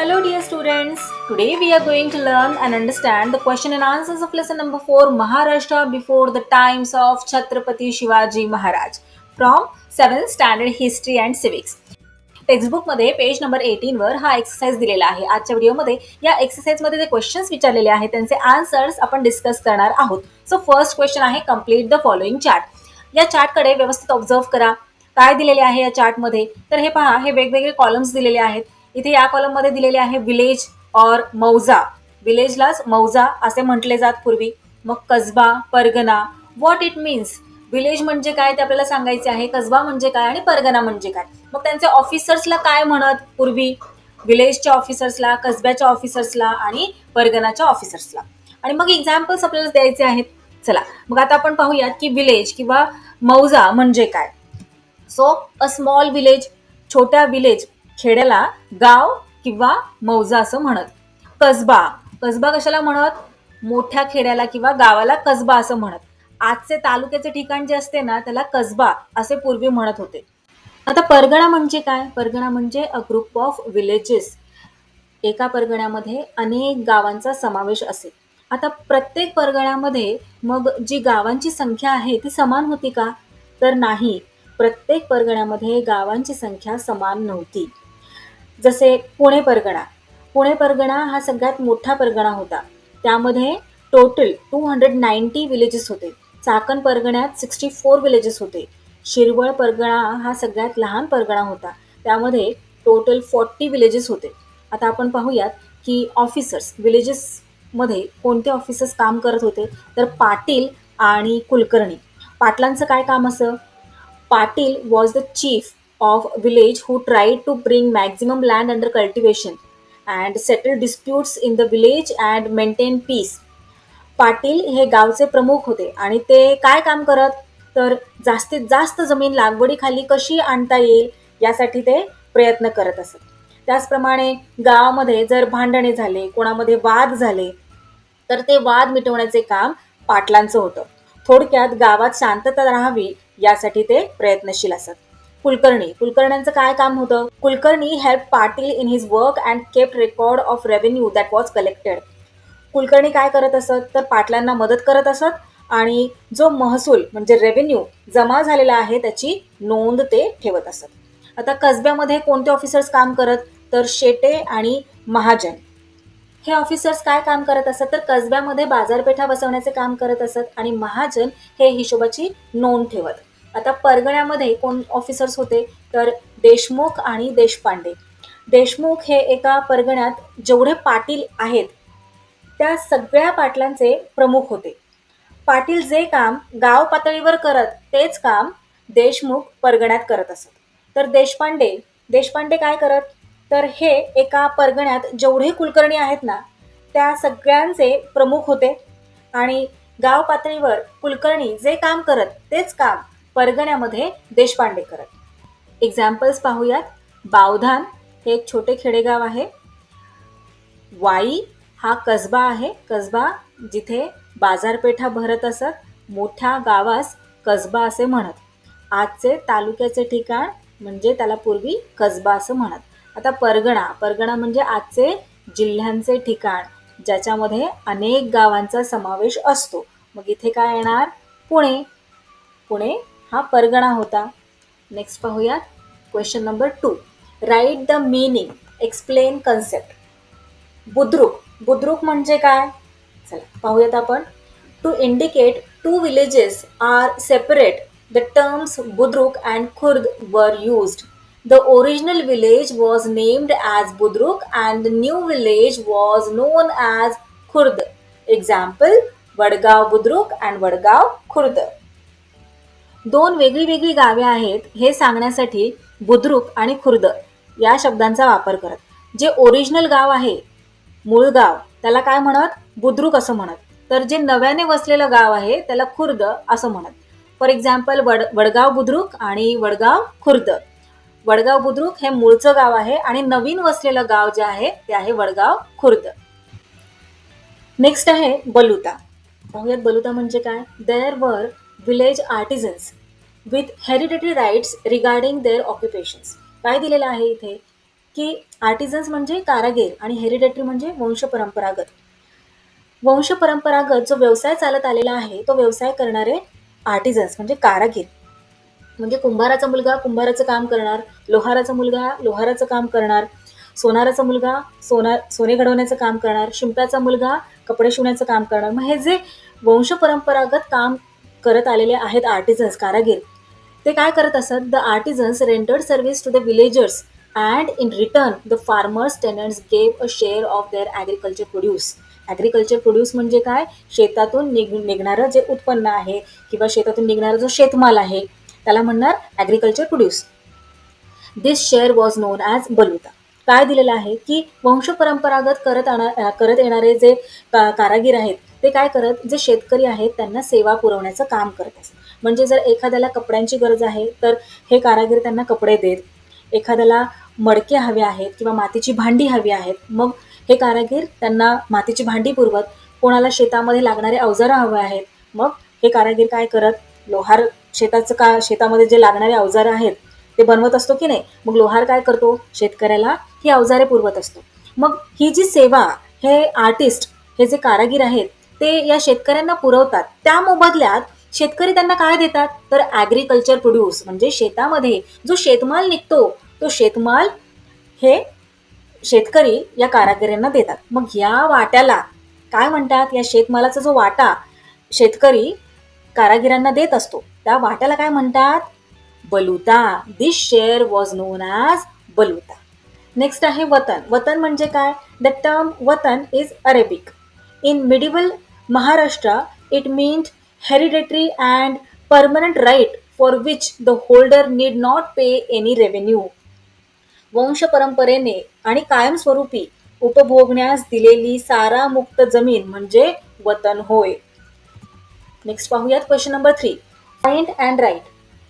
Hello dear students, today we are going to learn and understand the question and answers of lesson number 4 Maharashtra before the times of Chhatrapati Shivaji Maharaj from 7th standard history and civics. टेक्स्टबुकमध्ये page number 18 वर हा exercise दिलेला आहे. आजच्या व्हिडिओमध्ये या एक्सरसाइजमध्ये जे questions विचारलेले आहेत त्यांचे आन्सर्स आपण डिस्कस करणार आहोत. सो फर्स्ट क्वेश्चन आहे कंप्लीट द फॉलोइंग चार्ट. या चार्टकडे व्यवस्थित ऑब्झर्व करा. काय दिलेले आहे या चार्टमध्ये? तर हे पहा, हे वेगवेगळे कॉलम्स दिलेले आहेत. इथे या कॉलममध्ये दिलेले आहे विलेज और मौजा. विलेजलाच मौजा असे म्हटले जात पूर्वी. मग कसबा, परगणा. What it means? विलेज म्हणजे काय ते आपल्याला सांगायचे आहे, कसबा म्हणजे काय आणि परगणा म्हणजे काय. मग त्यांचे ऑफिसर्सला काय म्हणत पूर्वी? विलेजच्या ऑफिसर्सला, कसब्याच्या ऑफिसर्सला आणि परगणाच्या ऑफिसर्सला. आणि मग एक्झाम्पल्स आपल्याला द्यायचे आहेत. चला मग आता आपण पाहूयात की विलेज किंवा मौजा म्हणजे काय. सो अ स्मॉल विलेज, छोट्या विलेज, खेड्याला गाव किंवा मौजा असं म्हणत. कसबा, कसबा कशाला म्हणत? मोठ्या खेड्याला किंवा गावाला कसबा असं म्हणत. आजचे तालुक्याचे ठिकाण जे असते ना त्याला कसबा असे पूर्वी म्हणत होते. आता परगणा म्हणजे काय? परगणा म्हणजे अ ग्रुप ऑफ विलेजेस. एका परगण्यामध्ये अनेक गावांचा समावेश असेल. आता प्रत्येक परगण्यामध्ये मग जी गावांची संख्या आहे ती समान होती का? तर नाही. प्रत्येक परगण्यामध्ये गावांची संख्या समान नव्हती. जसे पुणे परगणा. पुणे परगणा हा सगळ्यात मोठा परगणा होता. त्यामध्ये टोटल 290 विलेजेस होते. चाकण परगण्यात 64 विलेजेस होते. शिरवळ परगणा हा सगळ्यात लहान परगणा होता. त्यामध्ये टोटल 40 विलेजेस होते. आता आपण पाहूयात की ऑफिसर्स, विलेजेसमध्ये कोणते ऑफिसर्स काम करत होते? तर पाटील आणि कुलकर्णी. पाटलांचं काय काम असं? Patil was the chief of village who tried to bring maximum land under cultivation and settle disputes in the village and maintain peace. Patil हे गावचे प्रमुख होते आणि ते काय काम करत? तर जास्तीत जास्त जमीन लागवडीखाली कशी आणता येईल यासाठी ते प्रयत्न करत असत. त्याचप्रमाणे गावामध्ये जर भांडणे झाले, कोणामध्ये वाद झाले तर ते वाद मिटवण्याचे काम पाटलांचं होतं. थोडक्यात गावात शांतता राहावी यासाठी ते प्रयत्नशील असत. कुलकर्णी, कुलकर्ण्यांचं काय काम होतं? Kulkarni help Patil in his work and kept record of revenue that was collected. Kulkarni काय करत असत? तर पाटलांना मदत करत असत आणि जो महसूल म्हणजे रेव्हेन्यू जमा झालेला आहे त्याची नोंद ते ठेवत असत. आता कसब्यामध्ये कोणते ऑफिसर्स काम करत? तर शेटे आणि महाजन. हे ऑफिसर्स काय काम करत असत? तर कसब्यामध्ये बाजारपेठा बसवण्याचे काम करत असत आणि महाजन हे हिशोबाची नोंद ठेवत. आता परगण्यामध्ये कोण ऑफिसर्स होते? तर देशमुख आणि देशपांडे. देशमुख हे एका परगण्यात जेवढे पाटील आहेत त्या सगळ्या पाटलांचे प्रमुख होते. पाटील जे काम गाव पातळीवर करत तेच काम देशमुख परगण्यात करत असत. तर देशपांडे, देशपांडे काय करत? तर हे एका परगण्यात जेवढे कुलकर्णी आहेत ना त्या सगळ्यांचे प्रमुख होते आणि गाव पातळीवर कुलकर्णी जे काम करत तेच काम परगण्यामध्ये देशपांडे करत. एक्झाम्पल्स पाहूयात. बावधान हे एक छोटे खेडेगाव आहे. वाई हा कसबा आहे. कसबा जिथे बाजारपेठा भरत असत. मोठ्या गावास कसबा असे म्हणत. आजचे तालुक्याचे ठिकाण म्हणजे त्याला पूर्वी कसबा असं म्हणत. आता परगणा, परगणा म्हणजे आजचे जिल्ह्यांचे ठिकाण ज्याच्यामध्ये अनेक गावांचा समावेश असतो. मग इथे काय येणार? पुणे. पुणे हा परगणा होता. नेक्स्ट पाहूयात question number 2. Right the meaning, explain concept. बुद्रुक, बुद्रुक म्हणजे काय? चला पाहूयात आपण. To indicate two villages are separate the terms Budruk and Khurd were used. The original village was named as Budruk and the new village was known as Khurd. Example, Vadgav Budruk and Vadgav Khurd. दोन वेगळी वेगळी गावे आहेत हे सांगण्यासाठी बुद्रुक आणि खुर्द या शब्दांचा वापर करत. जे ओरिजिनल गाव आहे, मूळ गाव, त्याला काय म्हणत? बुद्रुक असं म्हणत. तर जे नव्याने वसलेलं गाव आहे त्याला खुर्द असं म्हणत. फॉर एक्झाम्पल वडगाव बुद्रुक आणि वडगाव खुर्द. वडगाव बुद्रुक हे मूळचं गाव आहे आणि नवीन वसलेलं गाव जे आहे ते आहे वडगाव खुर्द. नेक्स्ट आहे बलुता. पाहूयात बलुता म्हणजे काय. There were village artisans with hereditary rights regarding their occupations. काय दिलेलं आहे इथे? की आर्टिझन्स म्हणजे कारागीर आणि हेरिडेटरी म्हणजे वंशपरंपरागत. वंशपरंपरागत जो व्यवसाय चालत आलेला आहे तो व्यवसाय करणारे आर्टिझन्स म्हणजे कारागीर. म्हणजे कुंभाराचा मुलगा कुंभाराचं काम करणार, लोहाराचा मुलगा लोहाराचं काम करणार, सोनाराचा मुलगा सोने घडवण्याचं काम करणार, शिंप्याचा मुलगा कपडे शिवण्याचं काम करणार. मग हे जे वंशपरंपरागत काम करत आलेले आहेत आर्टिझन्स कारागीर, ते काय करत असत? The artisans rendered service to the villagers and in return the farmers tenants gave a share of their agriculture produce. Agriculture produce म्हणजे काय? शेतातून निघणारं जे उत्पन्न आहे किंवा शेतातून निघणारा जो शेतमाल आहे त्याला म्हणणार agriculture produce. This share was known as baluta. काय दिलेलं आहे की वंशपरंपरागत करत येणारे जे कारागीर आहेत ते काय करत, जे शेतकरी आहेत त्यांना सेवा पुरवण्याचं काम करत असत. म्हणजे जर एखाद्याला कपड्यांची गरज आहे तर हे कारागीर त्यांना कपडे देत, एखाद्याला मडके हवे आहेत किंवा मातीची भांडी हवी आहेत, मग हे कारागीर त्यांना मातीची भांडी पुरवत. कोणाला शेतामध्ये लागणारे अवजारं हवे आहेत, मग हे कारागीर काय करत, लोहार शेतामध्ये जे लागणारे अवजारं आहेत ते बनवत असतो की नाही, मग लोहार काय करतो, शेतकऱ्याला ही अवजारे पुरवत असतो. मग ही जी सेवा हे आर्टिस्ट, हे जे कारागीर आहेत ते या शेतकऱ्यांना पुरवतात. त्या मोबदल्यात शेतकरी त्यांना काय देतात, तर ॲग्रिकल्चर प्रोड्यूस म्हणजे शेतामध्ये जो शेतमाल निघतो तो शेतमाल हे शेतकरी या कारागिरांना देतात. मग या वाट्याला काय म्हणतात, या शेतमालाचा जो वाटा शेतकरी कारागिरांना देत असतो त्या वाट्याला काय म्हणतात, बलुता. This share was known as baluta. Next आहे वतन. वतन म्हणजे काय? The term watan is Arabic. In medieval Maharashtra it meant hereditary and permanent right for which the holder need not pay any revenue. वंश परंपरेने आणि कायमस्वरूपी उपभोगण्यास दिलेली सारामुक्त जमीन म्हणजे वतन होय. नेक्स्ट पाहूयात question number 3. Find and write.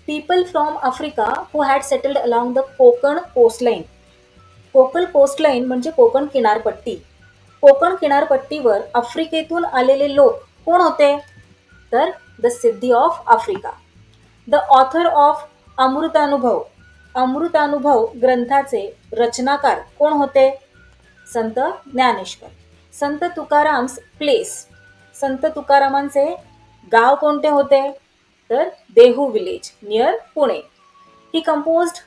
People from Africa who had settled along the Konkan coastline. Konkan coastline म्हणजे कोकण किनारपट्टी. कोकण किनारपट्टीवर आफ्रिकेतून आलेले लोक कोण होते, तर the Siddhi of Africa. The author of Amritanubhav. Amritanubhav ग्रंथाचे रचनाकार कोण होते, संत ज्ञानेश्वर. संत तुकाराम्स प्लेस. संत तुकारामांचे गाव कोणते होते, तर Dehu village near Pune. He composed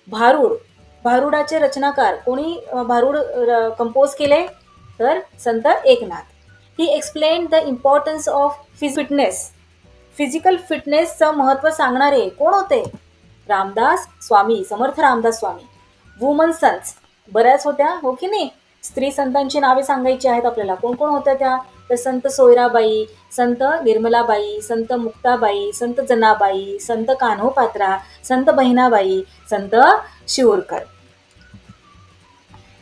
bharud. भारुडाचे रचनाकार कोणी भारूड कंपोज केले, तर Sant Eknath. He explained the importance of fitness. Physical फिटनेसचं महत्त्व सांगणारे कोण होते, रामदास स्वामी, समर्थ रामदास स्वामी. वुमन सन्स बऱ्याच होत्या, हो की नाही? स्त्री संतांची नावे सांगायची आहेत आपल्याला. कोण कोण होत्या त्या, तर संत सोयराबाई, संत निर्मलाबाई, संत मुक्ताबाई, संत जनाबाई, संत कान्होपात्रा, संत बहिणाबाई, संत शिवूरकर.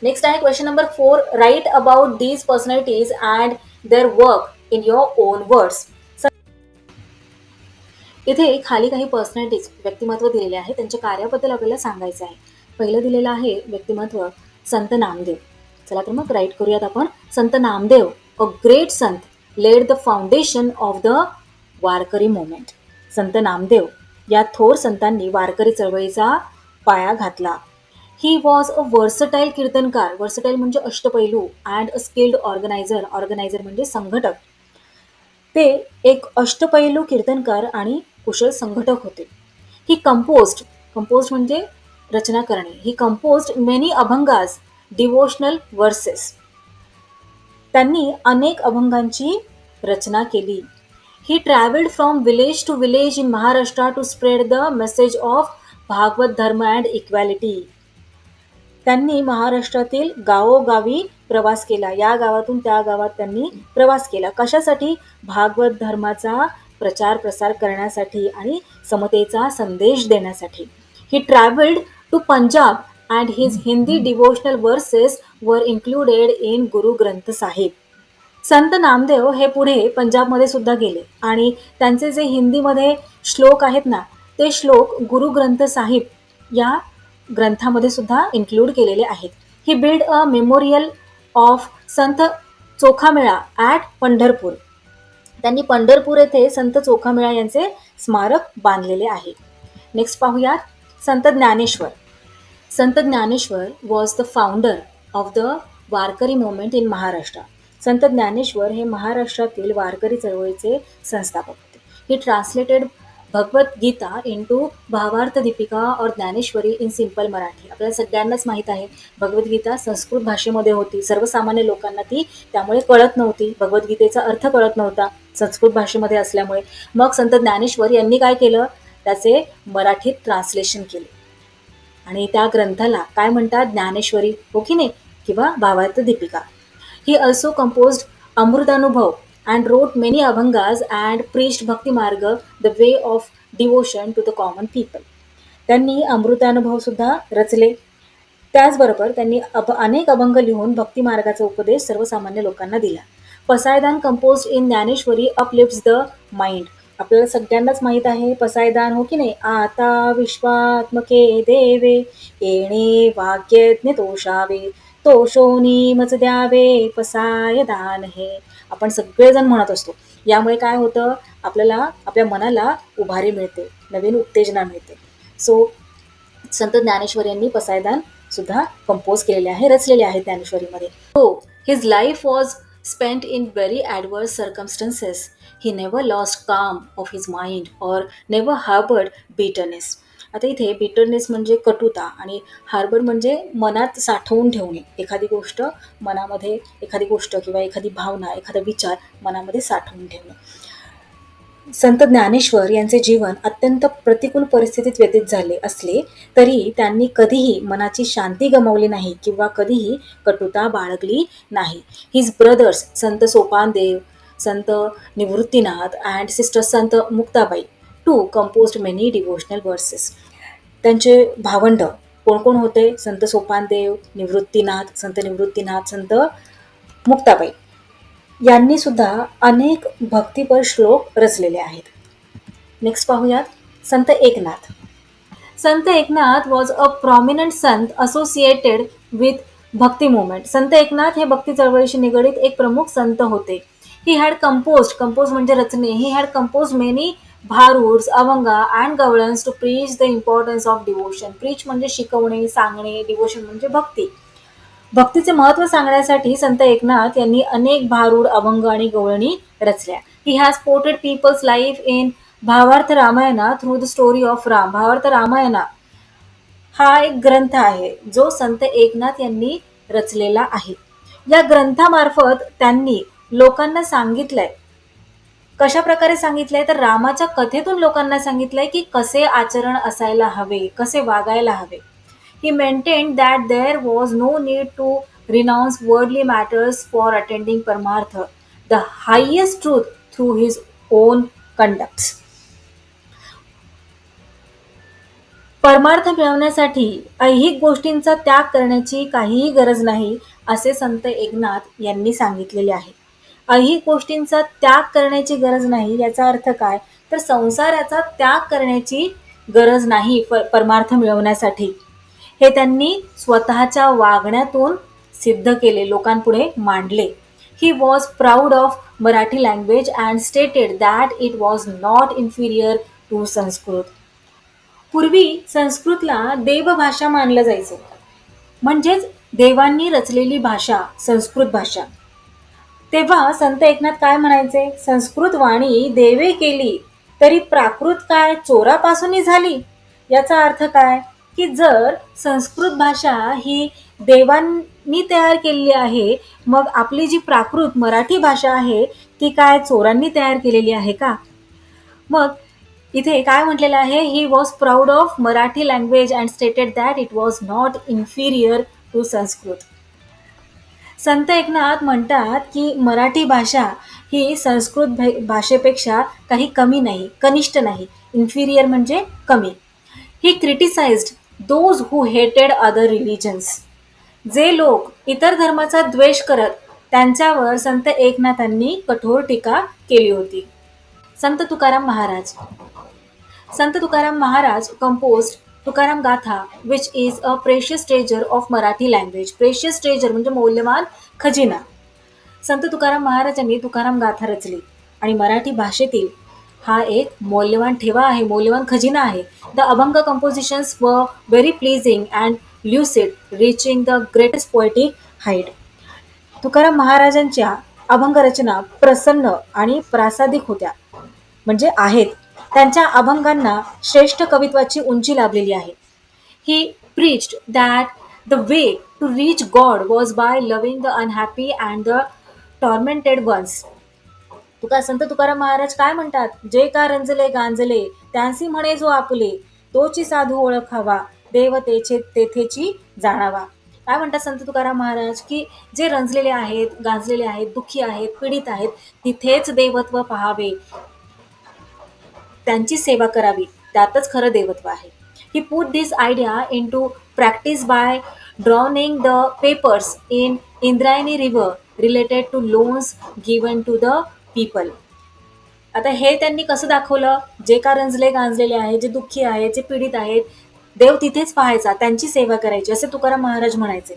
नेक्स्ट आहे question number 4. Right about these personalities and their work in your own words. इथे खाली काही पर्सनॅलिटीज व्यक्तिमत्व दिलेले आहे, त्यांच्या कार्याबद्दल आपल्याला सांगायचं आहे. पहिलं दिलेलं आहे व्यक्तिमत्व संत नामदेव. चला तर मग राईट करूयात आपण. Sant Namdev, a great Sant, led the foundation of the Warkari movement. Sant Namdev या थोर संतांनी वारकरी चळवळीचा पाया घातला. He was a versatile kirtankar. Versatile म्हणजे अष्टपैलू. And a skilled organiser. Organiser म्हणजे संघटक. ते एक अष्टपैलू कीर्तनकार आणि कुशल संघटक होते. ही कंपोज्ड. कंपोज्ड म्हणजे रचना करणे. He composed many abhangas, devotional verses. त्यांनी अनेक अभंगांची रचना केली. He travelled from village to village in Maharashtra to spread the message of Bhagwat Dharma and equality. त्यांनी महाराष्ट्रातील गावोगावी प्रवास केला. या गावातून त्या गावात त्यांनी प्रवास केला. कशासाठी? भागवत धर्माचा प्रचार प्रसार करण्यासाठी आणि समतेचा संदेश देण्यासाठी. He travelled to Punjab and his Hindi devotional verses were included in Guru Granth Sahib. संत नामदेव हे पुढे पंजाबमध्ये सुद्धा गेले आणि त्यांचे जे हिंदीमध्ये श्लोक आहेत ना, ते श्लोक गुरु ग्रंथ साहिब या ग्रंथामध्ये सुद्धा इन्क्लूड केलेले आहेत. ही build a memorial of Sant Chokhamela at Pandharpur. त्यांनी पंढरपूर येथे संत चोखामेळा यांचे स्मारक बांधलेले आहे. नेक्स्ट पाहूयात संत ज्ञानेश्वर. संत Dnyaneshwar was the founder of the Warkari movement in Maharashtra. संत ज्ञानेश्वर हे महाराष्ट्रातील वारकरी चळवळीचे संस्थापक होते. ही ट्रान्सलेटेड भगवद्गीता इंटू भावार्थ दीपिका और ज्ञानेश्वरी इन सिंपल मराठी. आपल्याला सगळ्यांनाच माहीत आहे भगवद्गीता संस्कृत भाषेमध्ये होती. सर्वसामान्य लोकांना ती त्यामुळे कळत नव्हती. भगवद्गीतेचा अर्थ कळत नव्हता संस्कृत भाषेमध्ये असल्यामुळे. मग संत ज्ञानेश्वर यांनी काय केलं, त्याचे मराठीत ट्रान्सलेशन केले आणि त्या ग्रंथाला काय म्हणतात, ज्ञानेश्वरी, हो की नाही, किंवा Bhavartha Deepika. He also composed Amrutanubhav and wrote many abhangas and preached bhakti marg the way of devotion to the common people. त्यांनी अमृतानुभव सुद्धा रचले. त्याचबरोबर त्यांनी अनेक अभंग लिहून भक्ती मार्गाचा उपदेश सर्वसामान्य लोकांना दिला. Pasaydan composed in Dnyaneshwari uplifts the mind. आपल्याला सगळ्यांनाच माहीत आहे पसायदान, हो की नाही. आता विश्वात्मके देवे येणे वाक्यज्ञ तोषावे, तोषोनी मच द्यावे पसायदान हे आपण सगळेजण म्हणत असतो. यामुळे काय होतं, आपल्याला आपल्या मनाला उभारी मिळते, नवीन उत्तेजना मिळते. सो संत ज्ञानेश्वर यांनी पसायदान सुद्धा कंपोज केलेले आहे, रचलेले आहे ज्ञानेश्वरीमध्ये. हो, his life was spent in very adverse circumstances. He never lost काम ऑफ हिज माइंड और नेव्हर हार्बर्ड बिटरनेस. आता इथे बिटरनेस म्हणजे कटुता आणि हार्बर्ड म्हणजे मनात साठवून ठेवणे. एखादी गोष्ट मनामध्ये, एखादी गोष्ट किंवा एखादी भावना, एखादा विचार मनामध्ये साठवून ठेवणे. संत ज्ञानेश्वर यांचे जीवन अत्यंत प्रतिकूल परिस्थितीत व्यतीत झाले असले तरी त्यांनी कधीही मनाची शांती गमावली नाही किंवा कधीही कटुता बाळगली नाही. His brothers Sant Sopandev, Sant Nivruttinath and sister Sant Muktabai too composed many devotional verses. त्यांचे भावंड कोण कोण होते, संत सोपानदेव, निवृत्तीनाथ, संत निवृत्तीनाथ, संत मुक्ताबाई यांनी सुद्धा अनेक भक्तिपर श्लोक रचलेले आहेत. नेक्स्ट पाहूयात संत एकनाथ. संत Eknath was a prominent Sant associated with Bhakti movement. संत एकनाथ हे भक्ती चळवळीशी निगडीत एक प्रमुख संत होते. ही हॅड कंपोज म्हणजे रचने. He had compose many bharuds, abhanga and gavlans to preach the importance of devotion. Preach म्हणजे शिकवणे, सांगणे, डिवोशन म्हणजे भक्ती. भक्तीचे महत्त्व सांगण्यासाठी संत एकनाथ यांनी अनेक भारूड, अभंग आणि गवळणी रचल्या. He has portrayed people's life in Bhavartha Ramayana through the story of Ram. Bhavartha Ramayana हा एक ग्रंथ आहे जो संत एकनाथ यांनी रचलेला आहे. या ग्रंथामार्फत त्यांनी लोकांना सांगितलंय, कशा प्रकारे सांगितलंय तर रामाच्या कथेतून लोकांना सांगितलंय की कसे आचरण असायला हवे, कसे वागायला हवे. He maintained that there was no need to renounce worldly matters for attending Paramartha, the highest truth, through his own conducts. परमार्थ मिळवण्यासाठी ऐहिक गोष्टींचा त्याग करण्याची काहीही गरज नाही असे संत एकनाथ यांनी सांगितलेले आहे. ऐहिक गोष्टींचा त्याग करण्याची गरज नाही याचा अर्थ काय, तर संसाराचा त्याग करण्याची गरज नाही परमार्थ मिळवण्यासाठी. हे त्यांनी स्वतःच्या वागण्यातून सिद्ध केले, लोकांपुढे मांडले. He was proud of Marathi language and stated that it was not inferior to Sanskrit. पूर्वी संस्कृतला देवभाषा मानलं जायचं, म्हणजेच देवांनी रचलेली भाषा संस्कृत भाषा. तेव्हा संत एकनाथ काय म्हणायचे, संस्कृत वाणी देवे केली तरी प्राकृत काय चोरापासूनही झाली. याचा अर्थ काय की जर संस्कृत भाषा ही देवांनी तयार केलेली आहे, मग आपली जी प्राकृत मराठी भाषा आहे ती काय चोरांनी तयार केलेली आहे का. मग इथे काय म्हटलेलं आहे, he was proud of Marathi language and stated that it was not inferior to Sanskrit. Sant Eknath म्हणतात की मराठी भाषा ही संस्कृत भाषेपेक्षा काही कमी नाही, कनिष्ठ नाही. इन्फिरियर म्हणजे कमी. ही क्रिटिसाइज्ड दोज हू हेटेड अदर रिलिजन्स. जे लोक इतर धर्माचा द्वेष करत त्यांच्यावर संत एकनाथांनी कठोर टीका केली होती. संत तुकाराम महाराज. संत तुकाराम महाराज कंपोज्ड तुकाराम गाथा which is a precious treasure of Marathi language. Precious treasure म्हणजे मौल्यवान खजिना. संत तुकाराम महाराजांनी तुकाराम गाथा रचली आणि मराठी भाषेतील हा एक मौल्यवान ठेवा आहे, मौल्यवान खजिना आहे. द अभंग कंपोजिशन्स वर very pleasing and lucid, reaching the greatest poetic height. Tukaram महाराजांच्या अभंगरचना प्रसन्न आणि प्रासादिक होत्या, म्हणजे आहेत. त्यांच्या अभंगांना श्रेष्ठ कवित्वाची उंची लाभलेली आहे. He preached that the way to reach God was by loving the unhappy and the tormented ones. संत तुकाराम महाराज काय म्हणतात? जे का रंजले गांजले त्यांसी म्हणे जो आपले, तोची साधू ओळखावा, देव तेथेची जाणावा. काय म्हणतात संत तुकाराम महाराज? की जे रंजलेले आहेत, गांजलेले आहेत, दुःखी आहेत, पीडित आहेत, तिथेच देवत्व पाहावे, त्यांची सेवा करावी, त्यातच खरं देवत्व आहे. He put this idea into practice by drowning the papers in Indrayani river related to loans given to the people. आता हे त्यांनी कसं दाखवलं? जे का रंजले गांजलेले आहेत, जे दुःखी आहेत, जे पीडित आहेत, देव तिथेच पाहायचा, त्यांची सेवा करायची, असे तुकाराम महाराज म्हणायचे.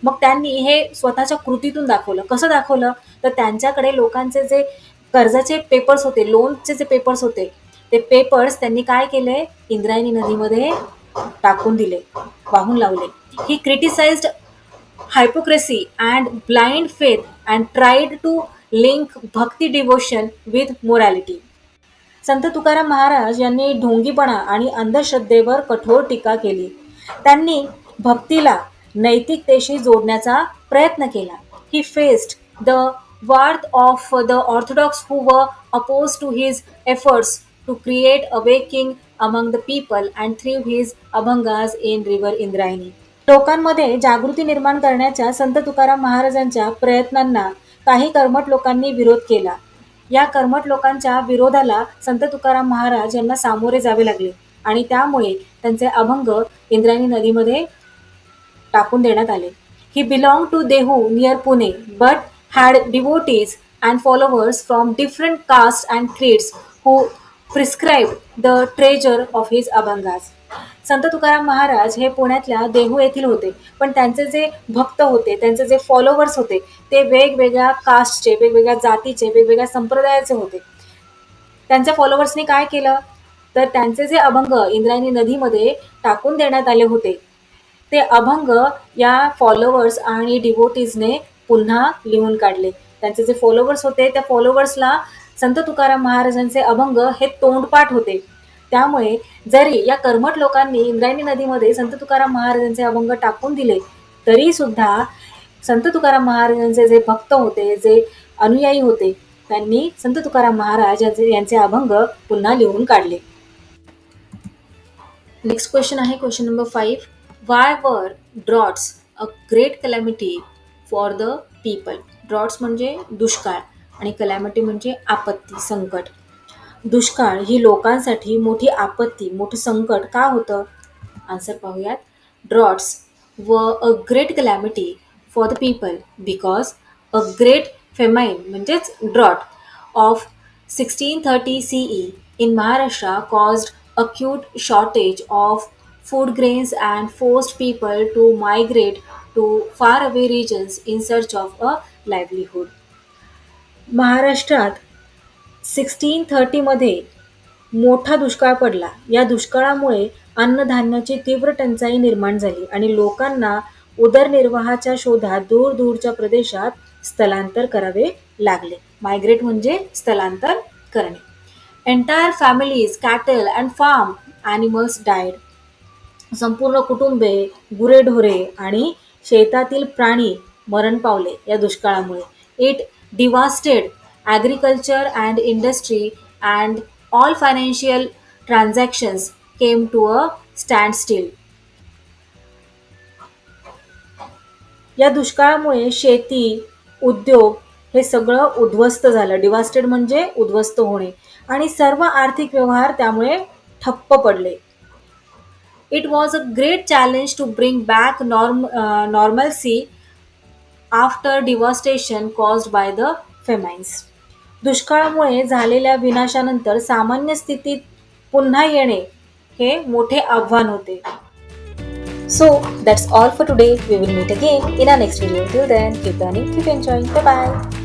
मग त्यांनी हे स्वतःच्या कृतीतून दाखवलं. कसं दाखवलं? तर त्यांच्याकडे लोकांचे जे कर्जाचे पेपर्स होते, लोनचे जे पेपर्स होते, ते पेपर्स त्यांनी काय केले? इंद्रायणी नदीमध्ये टाकून दिले, वाहून लावले. He criticised hypocrisy and blind faith and tried to link bhakti devotion with morality. संत तुकाराम महाराज यांनी ढोंगीपणा आणि अंधश्रद्धेवर कठोर टीका केली. त्यांनी भक्तीला नैतिकतेशी जोडण्याचा प्रयत्न केला. He faced the wrath of the Orthodox who were opposed to his efforts to create awakening among the people and through his abhangas in river Indrayani. लोकांमध्ये जागृती निर्माण करण्याच्या संत तुकाराम महाराजांच्या प्रयत्नांना काही कर्मठ लोकांनी विरोध केला. या कर्मठ लोकांच्या विरोधाला संत तुकाराम महाराज यांना सामोरे जावे लागले आणि त्यामुळे त्यांचे अभंग इंद्रायणी नदीमध्ये टाकून देण्यात आले. He belong to Dehu near Pune but had devotees and followers from different caste and creeds who prescribed the treasure of his abhangas. Sant Tukaram Maharaj हे पुण्यातल्या देहू येथील होते, पण त्यांचे जे भक्त होते, त्यांचे जे फॉलोवर्स होते, ते वेगवेगळ्या कास्टचे, वेगवेगळ्या जातीचे, वेगवेगळ्या संप्रदायाचे होते. त्यांच्या फॉलोवर्सनी काय केलं? तर त्यांचे जे अभंग इंद्रायणी नदीमध्ये टाकून देण्यात आले होते, ते अभंग या फॉलोवर्स आणि डिवोटीजने पुन्हा लिहून काढले. त्यांचे जे फॉलोवर्स होते, त्या फॉलोवर्सला संत तुकाराम महाराजांचे अभंग हे तोंडपाठ होते. त्यामुळे जरी या कर्मठ लोकांनी इंद्रायणी नदीमध्ये संत तुकाराम महाराजांचे अभंग टाकून दिले, तरी सुद्धा संत तुकाराम महाराजांचे जे भक्त होते, जे अनुयायी होते, त्यांनी संत तुकाराम महाराज यांचे अभंग पुन्हा लिहून काढले. नेक्स्ट क्वेश्चन आहे क्वेश्चन नंबर 5. वाय वर droughts a great calamity for the people? Droughts म्हणजे दुष्काळ आणि कॅलॅमिटी म्हणजे आपत्ती, संकट. दुष्काळ ही लोकांसाठी मोठी आपत्ती, मोठं संकट का होतं? आन्सर पाहूयात. ड्रॉट्स व a great calamity for the people because a great famine म्हणजेच drought of 1630 CE in Maharashtra caused acute shortage of food grains and forced people to migrate to faraway regions in search of a livelihood. महाराष्ट्रात 1630मध्ये मोठा दुष्काळ पडला. या दुष्काळामुळे अन्नधान्याची तीव्र टंचाई निर्माण झाली आणि लोकांना उदरनिर्वाहाच्या शोधात दूरदूरच्या प्रदेशात स्थलांतर करावे लागले. मायग्रेट म्हणजे स्थलांतर करणे. Entire families, cattle and farm animals died. संपूर्ण कुटुंबे, गुरेढोरे आणि शेतातील प्राणी मरण पावले या दुष्काळामुळे. It devastated agriculture and industry and all financial transactions came to a standstill. या दुष्काळामुळे शेती, उद्योग हे सगळं उद्ध्वस्त झालं. डिवास्टेड म्हणजे उद्ध्वस्त होणे आणि सर्व आर्थिक व्यवहार त्यामुळे ठप्प पडले. It was a great challenge to bring back normalcy after devastation caused by the famines. दुष्काळामुळे झालेल्या विनाशानंतर सामान्य स्थितीत पुन्हा येणे हे मोठे आव्हान होते. So that's all for today. We will meet again in our next video. Till then keep learning, keep enjoying. Bye bye.